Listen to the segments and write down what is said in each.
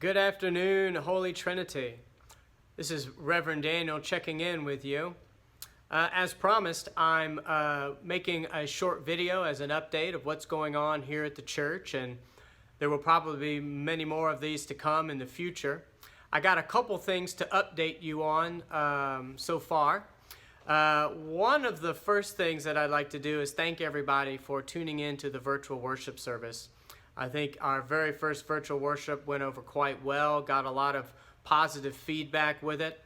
Good afternoon, Holy Trinity. This is Reverend Daniel checking in with you. As promised, I'm making a short video as an update of what's going on here at the church, and there will probably be many more of these to come in the future. I got a couple things to update you on so far. One of the first things that I'd like to do is thank everybody for tuning in to the virtual worship service. I think our very first virtual worship went over quite well, got a lot of positive feedback with it.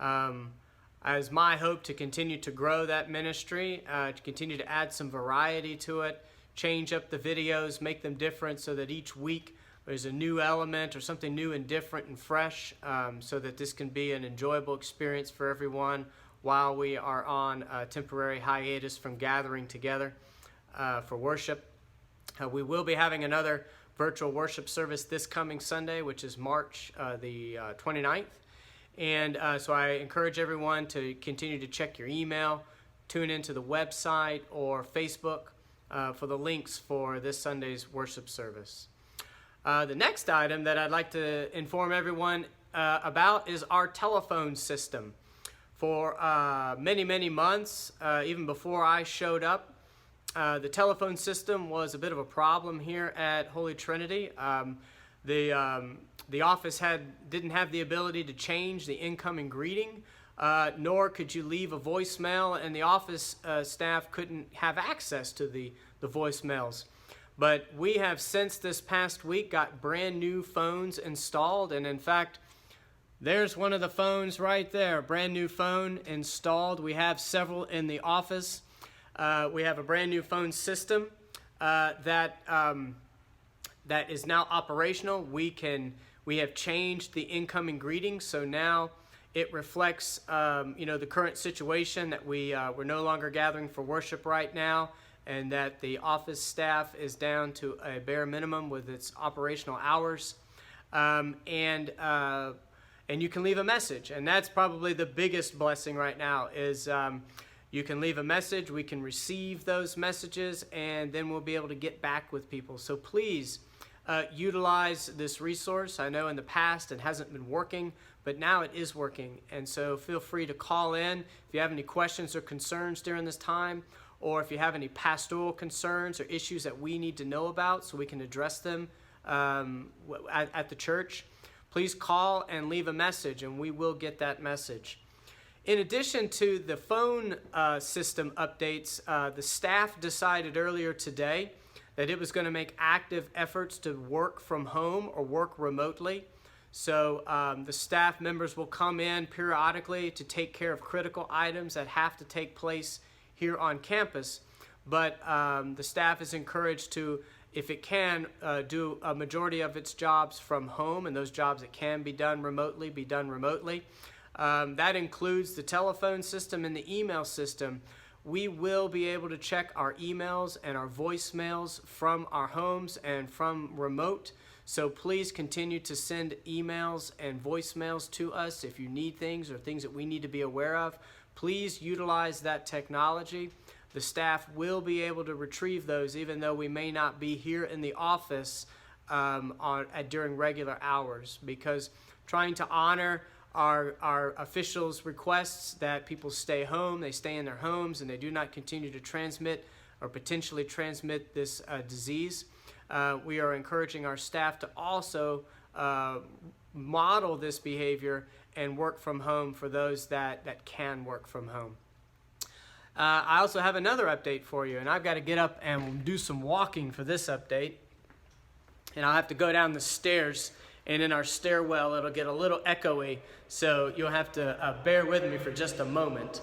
As my hope to continue to grow that ministry, to continue to add some variety to it, change up the videos, make them different so that each week there's a new element or something new and different and fresh, so that this can be an enjoyable experience for everyone while we are on a temporary hiatus from gathering together for worship. We will be having another virtual worship service this coming Sunday, which is March the 29th. And so I encourage everyone to continue to check your email, tune into the website or Facebook for the links for this Sunday's worship service. The next item that I'd like to inform everyone about is our telephone system. For many months, even before I showed up, the telephone system was a bit of a problem here at Holy Trinity. The office didn't have the ability to change the incoming greeting, nor could you leave a voicemail, and the office staff couldn't have access to the voicemails. But we have since this past week got brand new phones installed, and in fact, there's one of the phones right there, brand new phone installed. We have several in the office. We have a brand new phone system that is now operational. We have changed the incoming greetings, so now it reflects the current situation that we're no longer gathering for worship right now, and that the office staff is down to a bare minimum with its operational hours, and you can leave a message, and that's probably the biggest blessing right now is. You can leave a message, we can receive those messages, and then we'll be able to get back with people. So please utilize this resource. I know in the past it hasn't been working, but now it is working. And so feel free to call in if you have any questions or concerns during this time, or if you have any pastoral concerns or issues that we need to know about so we can address them at the church. Please call and leave a message, and we will get that message. In addition to the phone system updates, the staff decided earlier today that it was going to make active efforts to work from home or work remotely. So the staff members will come in periodically to take care of critical items that have to take place here on campus. But the staff is encouraged to, if it can, do a majority of its jobs from home, and those jobs that can be done remotely, be done remotely. That includes the telephone system and the email system. We will be able to check our emails and our voicemails from our homes and from remote. So please continue to send emails and voicemails to us if you need things or things that we need to be aware of. Please utilize that technology. The staff will be able to retrieve those even though we may not be here in the office during regular hours, because trying to honor our officials' requests that people stay home, they stay in their homes, and they do not continue to transmit or potentially transmit this disease. We are encouraging our staff to also model this behavior and work from home for those that can work from home. I also have another update for you, and I've got to get up and do some walking for this update, and I'll have to go down the stairs. And in our stairwell, it'll get a little echoey, so you'll have to bear with me for just a moment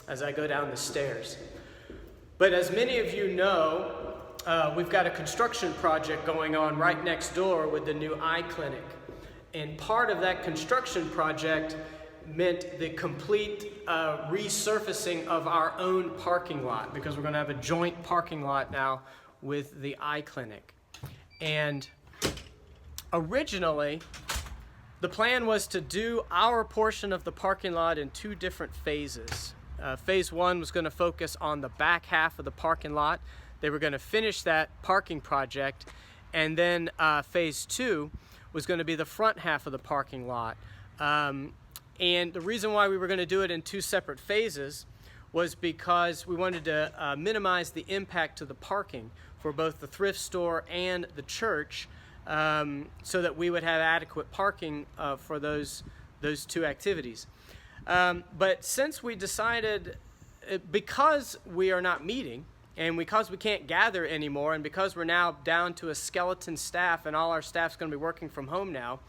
as I go down the stairs. But as many of you know, we've got a construction project going on right next door with the new eye clinic. And part of that construction project meant the complete resurfacing of our own parking lot, because we're going to have a joint parking lot now with the eye clinic. And originally, the plan was to do our portion of the parking lot in two different phases. Phase one was going to focus on the back half of the parking lot. They were going to finish that parking project, and then phase two was going to be the front half of the parking lot. And the reason why we were going to do it in 2 separate phases was because we wanted to minimize the impact to the parking for both the thrift store and the church, so that we would have adequate parking for those 2 activities. But since we decided, because we are not meeting, and because we can't gather anymore, and because we're now down to a skeleton staff and all our staff's going to be working from home now,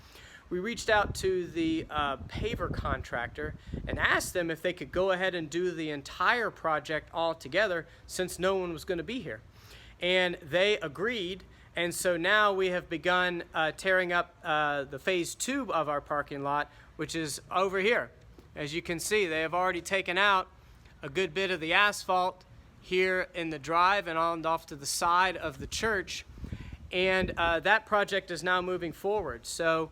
we reached out to the paver contractor and asked them if they could go ahead and do the entire project all together since no one was going to be here. And they agreed, and so now we have begun tearing up the phase 2 of our parking lot, which is over here. As you can see, they have already taken out a good bit of the asphalt here in the drive and on off to the side of the church, and that project is now moving forward. So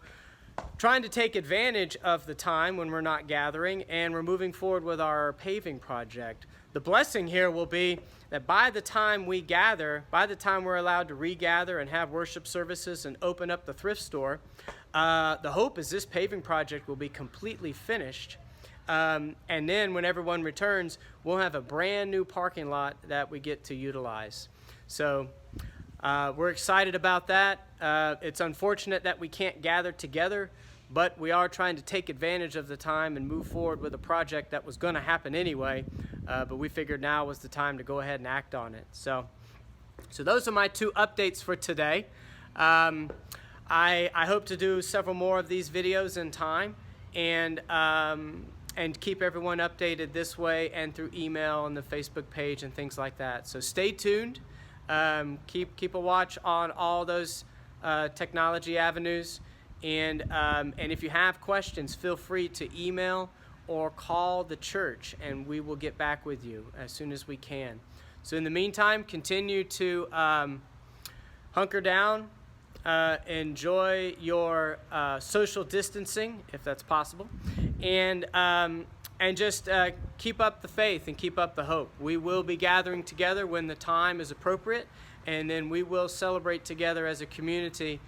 trying to take advantage of the time when we're not gathering, and we're moving forward with our paving project. The blessing here will be that by the time we gather, by the time we're allowed to regather and have worship services and open up the thrift store, the hope is this paving project will be completely finished. And then when everyone returns, we'll have a brand new parking lot that we get to utilize. So we're excited about that. It's unfortunate that we can't gather together, but we are trying to take advantage of the time and move forward with a project that was going to happen anyway, but we figured now was the time to go ahead and act on it. So those are my 2 updates for today. I hope to do several more of these videos in time, and keep everyone updated this way and through email and the Facebook page and things like that. So stay tuned. Keep a watch on all those technology avenues, and if you have questions, feel free to email or call the church, and we will get back with you as soon as we can. So in the meantime, continue to hunker down, enjoy your social distancing if that's possible, and just keep up the faith and keep up the hope. We will be gathering together when the time is appropriate, and then we will celebrate together as a community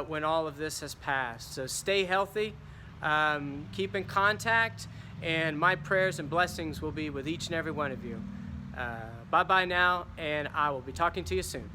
when all of this has passed. So stay healthy, keep in contact, and my prayers and blessings will be with each and every one of you. Bye-bye now, and I will be talking to you soon.